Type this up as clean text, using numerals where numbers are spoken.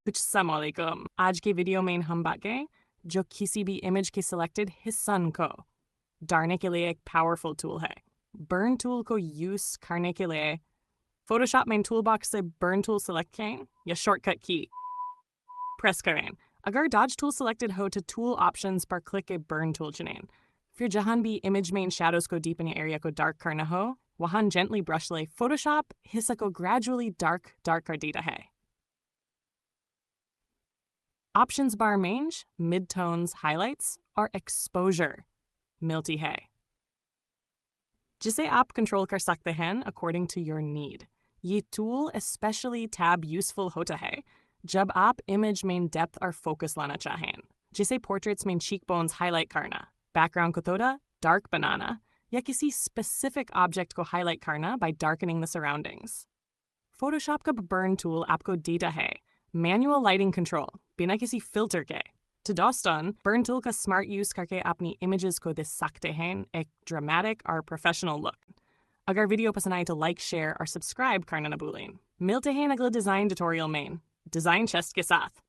अस्सलामुअलैकुम। आज के वीडियो में हम बात करें जो किसी भी इमेज के सिलेक्टेड हिस्सा को डालने के लिए एक पावरफुल टूल है। बर्न टूल को यूज करने के लिए फोटोशॉप में टूल बॉक्स से बर्न टूल सेलेक्ट करें या शॉर्टकट की प्रेस करें। अगर डॉज टूल सिलेक्टेड हो तो टूल ऑप्शंस पर क्लिक के बर्न टूल चुनें। फिर जहां भी इमेज में शैडोज को डीपन या एरिया को डार्क करना हो वहां जेंटली ब्रश ले। फोटोशॉप हिस्सा को ग्रेजुअली डार्क कर देता है। ऑप्शंस बार में मिड टोन्स, हाइलाइट्स और एक्सपोजर मिलती है जिसे आप कंट्रोल कर सकते हैं अकॉर्डिंग टू योर नीड। ये टूल स्पेशली टैब यूजफुल होता है जब आप इमेज में डेप्थ और फोकस लाना चाहें, जिसे पोर्ट्रेट्स में चीक बोन्स हाईलाइट करना, बैकग्राउंड को थोड़ा डार्क बनाना या किसी स्पेसिफिक ऑब्जेक्ट को हाईलाइट करना by darkening the surroundings. Photoshop का बर्न टूल आपको देता है मैनुअल लाइटिंग कंट्रोल बिना किसी फिल्टर के। तो दोस्तों, बर्न टूल का स्मार्ट यूज करके अपनी इमेजेस को दे सकते हैं एक ड्रामेटिक और प्रोफेशनल लुक। अगर वीडियो पसंद आए तो लाइक, शेयर और सब्सक्राइब करना न भूलें। मिलते हैं अगले डिजाइन ट्यूटोरियल में डिजाइन चेस्ट के साथ।